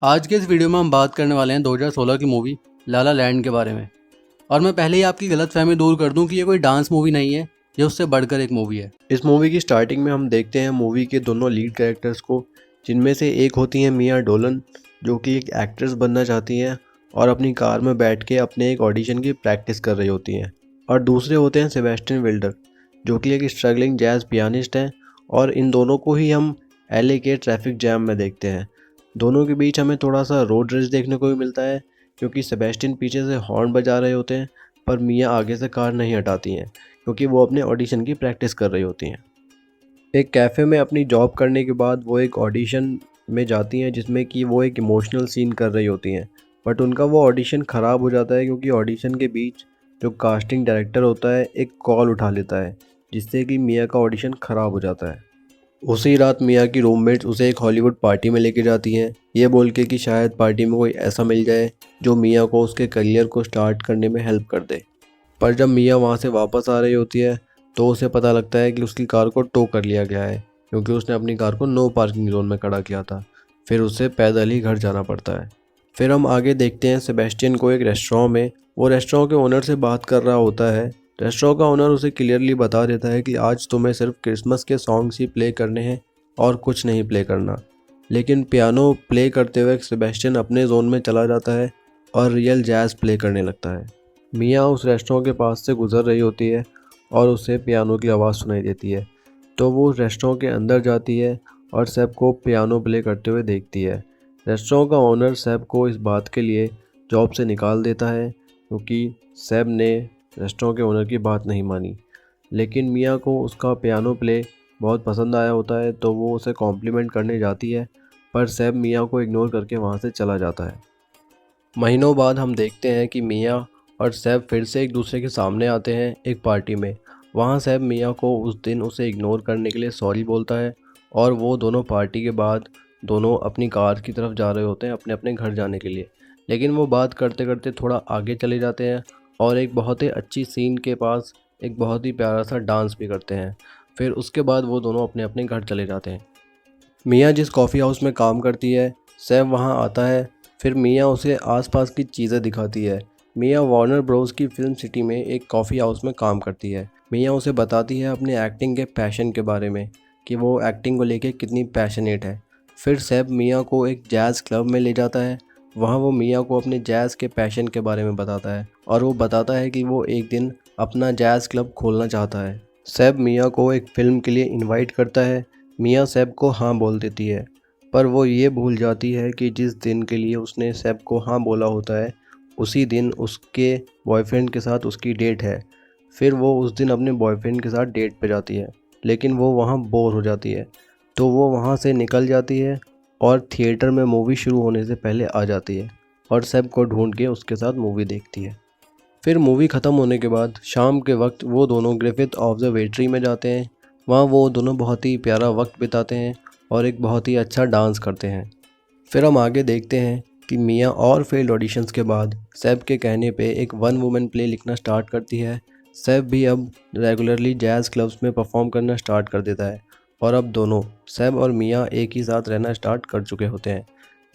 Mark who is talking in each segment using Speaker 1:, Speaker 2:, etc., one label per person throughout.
Speaker 1: आज के इस वीडियो में हम बात करने वाले हैं 2016 की मूवी ला ला लैंड के बारे में। और मैं पहले ही आपकी गलतफहमी दूर कर दूं कि ये कोई डांस मूवी नहीं है, ये उससे बढ़कर एक मूवी है।
Speaker 2: इस मूवी की स्टार्टिंग में हम देखते हैं मूवी के दोनों लीड कैरेक्टर्स को, जिनमें से एक होती हैं मिया डोलन, जो कि एक एक्ट्रेस बनना चाहती हैं और अपनी कार में बैठ के अपने एक ऑडिशन की प्रैक्टिस कर रही होती हैं। और दूसरे होते हैं सेबेस्टियन विल्डर, जो कि एक स्ट्रगलिंग जैज पियानिस्ट हैं। और इन दोनों को ही हम एलए के ट्रैफिक जैम में देखते हैं। दोनों के बीच हमें थोड़ा सा रोड रेस देखने को भी मिलता है, क्योंकि सेबेस्टियन पीछे से हॉर्न बजा रहे होते हैं, पर मिया आगे से कार नहीं हटाती हैं क्योंकि वो अपने ऑडिशन की प्रैक्टिस कर रही होती हैं। एक कैफ़े में अपनी जॉब करने के बाद वो एक ऑडिशन में जाती हैं, जिसमें कि वो एक इमोशनल सीन कर रही होती हैं। बट उनका वो ऑडिशन ख़राब हो जाता है, क्योंकि ऑडिशन के बीच जो कास्टिंग डायरेक्टर होता है एक कॉल उठा लेता है, जिससे कि मिया का ऑडिशन ख़राब हो जाता है। उसी रात मिया की रूममेट्स उसे एक हॉलीवुड पार्टी में लेके जाती हैं, ये बोल के कि शायद पार्टी में कोई ऐसा मिल जाए जो मिया को उसके करियर को स्टार्ट करने में हेल्प कर दे। पर जब मिया वहाँ से वापस आ रही होती है तो उसे पता लगता है कि उसकी कार को टो कर लिया गया है, क्योंकि उसने अपनी कार को नो पार्किंग जोन में खड़ा किया था। फिर उसे पैदल ही घर जाना पड़ता है। फिर हम आगे देखते हैं सेबेस्टियन को एक रेस्टोरेंट में। वो रेस्टोरेंट के ओनर से बात कर रहा होता है। रेस्टोरेंट का ओनर उसे क्लियरली बता देता है कि आज तुम्हें सिर्फ क्रिसमस के सॉन्ग्स ही प्ले करने हैं और कुछ नहीं प्ले करना। लेकिन पियानो प्ले करते हुए सेबेस्टियन अपने जोन में चला जाता है और रियल जैज़ प्ले करने लगता है। मिया उस रेस्टोरेंट के पास से गुजर रही होती है और उसे पियानो की आवाज़ सुनाई देती है, तो वो रेस्टोरेंट के अंदर जाती है और सेब को पियानो प्ले करते हुए देखती है। रेस्टोरेंट का ओनर सेब को इस बात के लिए जॉब से निकाल देता है, क्योंकि सेब ने रेस्टोरेंट के ओनर की बात नहीं मानी। लेकिन मिया को उसका पियानो प्ले बहुत पसंद आया होता है, तो वो उसे कॉम्प्लीमेंट करने जाती है, पर सेब मिया को इग्नोर करके वहाँ से चला जाता है। महीनों बाद हम देखते हैं कि मिया और सैब फिर से एक दूसरे के सामने आते हैं एक पार्टी में। वहाँ सैब मिया को उस दिन उसे इग्नोर करने के लिए सॉरी बोलता है, और वो दोनों पार्टी के बाद दोनों अपनी कार की तरफ जा रहे होते हैं अपने अपने घर जाने के लिए। लेकिन वो बात करते करते थोड़ा आगे चले जाते हैं और एक बहुत ही अच्छी सीन के पास एक बहुत ही प्यारा सा डांस भी करते हैं। फिर उसके बाद वो दोनों अपने अपने घर चले जाते हैं। मिया जिस कॉफ़ी हाउस में काम करती है, सैब वहाँ आता है। फिर मिया उसे आसपास की चीज़ें दिखाती है। मिया वार्नर ब्रोस की फिल्म सिटी में एक कॉफ़ी हाउस में काम करती है। मिया उसे बताती है अपने एक्टिंग के पैशन के बारे में, कि वो एक्टिंग को लेके कितनी पैशनेट है। फिर सैब मिया को एक जैज़ क्लब में ले जाता है। वहाँ वो मिया को अपने जैज़ के पैशन के बारे में बताता है, और वो बताता है कि वो एक दिन अपना जैज़ क्लब खोलना चाहता है। सैब मिया को एक फ़िल्म के लिए इनवाइट करता है। मिया सैब को हाँ बोल देती है, पर वो ये भूल जाती है कि जिस दिन के लिए उसने सैब को हाँ बोला होता है, उसी दिन उसके बॉयफ्रेंड के साथ उसकी डेट है। फिर वो उस दिन अपने बॉयफ्रेंड के साथ डेट पे जाती है, लेकिन वो वहाँ बोर हो जाती है, तो वो वहाँ से निकल जाती है और थिएटर में मूवी शुरू होने से पहले आ जाती है और सैब को ढूंढ के उसके साथ मूवी देखती है। फिर मूवी ख़त्म होने के बाद शाम के वक्त वो दोनों ग्रिफिथ ऑब्जर्वेटरी में जाते हैं। वहाँ वो दोनों बहुत ही प्यारा वक्त बिताते हैं और एक बहुत ही अच्छा डांस करते हैं। फिर हम आगे देखते हैं कि मिया और फेल्ड ऑडिशंस के बाद सैब के कहने पे एक वन वुमेन प्ले लिखना स्टार्ट करती है। सैब भी अब रेगुलरली जैज़ क्लब्स में परफॉर्म करना स्टार्ट कर देता है, और अब दोनों सैब और मिया एक ही साथ रहना स्टार्ट कर चुके होते हैं।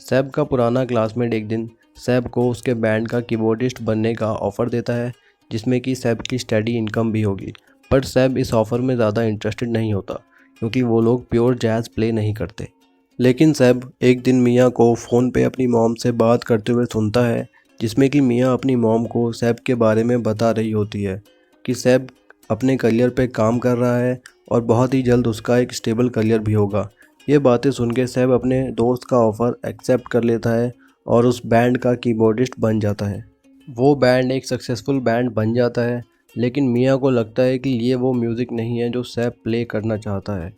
Speaker 2: सैब का पुराना क्लासमेट एक दिन सैब को उसके बैंड का कीबोर्डिस्ट बनने का ऑफ़र देता है, जिसमें कि सैब की स्टडी इनकम भी होगी। पर सैब इस ऑफ़र में ज़्यादा इंटरेस्टेड नहीं होता, क्योंकि वो लोग प्योर जैज़ प्ले नहीं करते। लेकिन सैब एक दिन मिया को फ़ोन पे अपनी मॉम से बात करते हुए सुनता है, जिसमें कि मिया अपनी मॉम को सैब के बारे में बता रही होती है कि सैब अपने करियर पे काम कर रहा है और बहुत ही जल्द उसका एक स्टेबल करियर भी होगा। ये बातें सुन के सैब अपने दोस्त का ऑफ़र एक्सेप्ट कर लेता है और उस बैंड का कीबोर्डिस्ट बन जाता है। वो बैंड एक सक्सेसफुल बैंड बन जाता है, लेकिन मिया को लगता है कि ये वो म्यूज़िक नहीं है जो सैब प्ले करना चाहता है।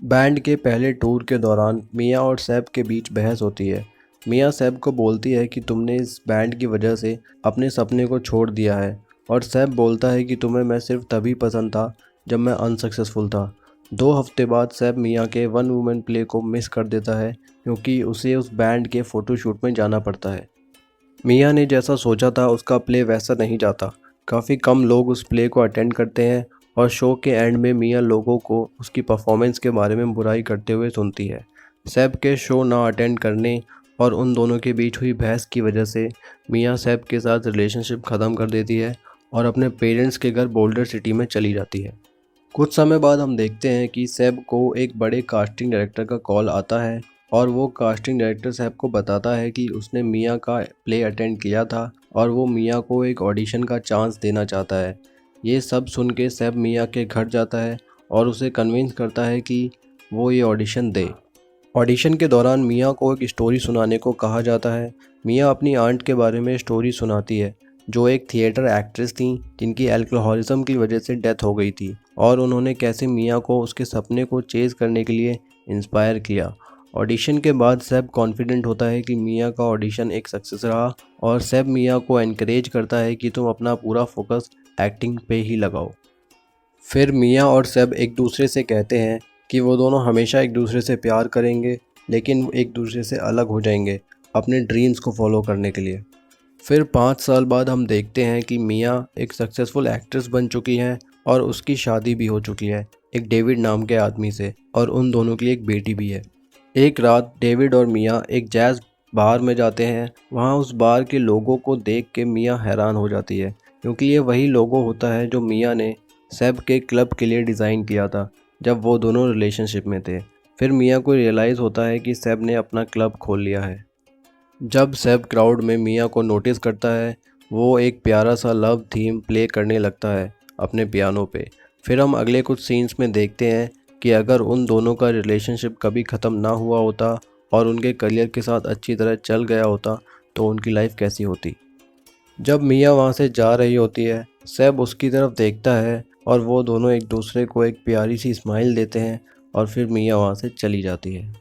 Speaker 2: बैंड के पहले टूर के दौरान मिया और सैब के बीच बहस होती है। मिया सैब को बोलती है कि तुमने इस बैंड की वजह से अपने सपने को छोड़ दिया है, और सैब बोलता है कि तुम्हें मैं सिर्फ तभी पसंद था जब मैं अनसक्सेसफुल था। 2 हफ्ते बाद सैब मिया के वन वुमेन प्ले को मिस कर देता है, क्योंकि उसे उस बैंड के फ़ोटोशूट में जाना पड़ता है। मिया ने जैसा सोचा था उसका प्ले वैसा नहीं जाता। काफ़ी कम लोग उस प्ले को अटेंड करते हैं, और शो के एंड में मिया लोगों को उसकी परफॉर्मेंस के बारे में बुराई करते हुए सुनती है। सैब के शो ना अटेंड करने और उन दोनों के बीच हुई बहस की वजह से मियाँ सैब के साथ रिलेशनशिप ख़त्म कर देती है और अपने पेरेंट्स के घर बोल्डर सिटी में चली जाती है। कुछ समय बाद हम देखते हैं कि सैब को एक बड़े कास्टिंग डायरेक्टर का कॉल आता है और वो कास्टिंग डायरेक्टर सैब को बताता है कि उसने मियाँ का प्ले अटेंड किया था और वो मियाँ को एक ऑडिशन का चांस देना चाहता है। ये सब सुन के सैब मियाँ के घर जाता है और उसे कन्विंस करता है कि वो ये ऑडिशन दे। ऑडिशन के दौरान मियाँ को एक स्टोरी सुनाने को कहा जाता है। मियाँ अपनी आंट के बारे में स्टोरी सुनाती है, जो एक थिएटर एक्ट्रेस थी जिनकी अल्कोहलिज्म की वजह से डेथ हो गई थी, और उन्होंने कैसे मियाँ को उसके सपने को चेज़ करने के लिए इंस्पायर किया। ऑडिशन के बाद सैब कॉन्फिडेंट होता है कि मियाँ का ऑडिशन एक सक्सेस रहा और सैब मियाँ को एनकरेज करता है कि तुम अपना पूरा फोकस एक्टिंग पे ही लगाओ। फिर मियाँ और सैब एक दूसरे से कहते हैं कि वो दोनों हमेशा एक दूसरे से प्यार करेंगे, लेकिन एक दूसरे से अलग हो जाएंगे अपने ड्रीम्स को फॉलो करने के लिए। फिर 5 साल बाद हम देखते हैं कि मियाँ एक सक्सेसफुल एक्ट्रेस बन चुकी हैं और उसकी शादी भी हो चुकी है एक डेविड नाम के आदमी से, और उन दोनों की एक बेटी भी है। एक रात डेविड और मियाँ एक जैज़ बार में जाते हैं। वहाँ उस बार के लोगों को देख के मियाँ हैरान हो जाती है, क्योंकि ये वही लोगो होता है जो मियाँ ने सैब के क्लब के लिए डिज़ाइन किया था जब वो दोनों रिलेशनशिप में थे। फिर मियाँ को रियलाइज़ होता है कि सैब ने अपना क्लब खोल लिया है। जब सैब क्राउड में मियाँ को नोटिस करता है, वो एक प्यारा सा लव थीम प्ले करने लगता है अपने पियानो पे। फिर हम अगले कुछ सीन्स में देखते हैं कि अगर उन दोनों का रिलेशनशिप कभी ख़त्म ना हुआ होता और उनके करियर के साथ अच्छी तरह चल गया होता तो उनकी लाइफ कैसी होती। जब मियाँ वहाँ से जा रही होती है, सैब उसकी तरफ देखता है और वो दोनों एक दूसरे को एक प्यारी सी स्माइल देते हैं और फिर मियाँ वहाँ से चली जाती है।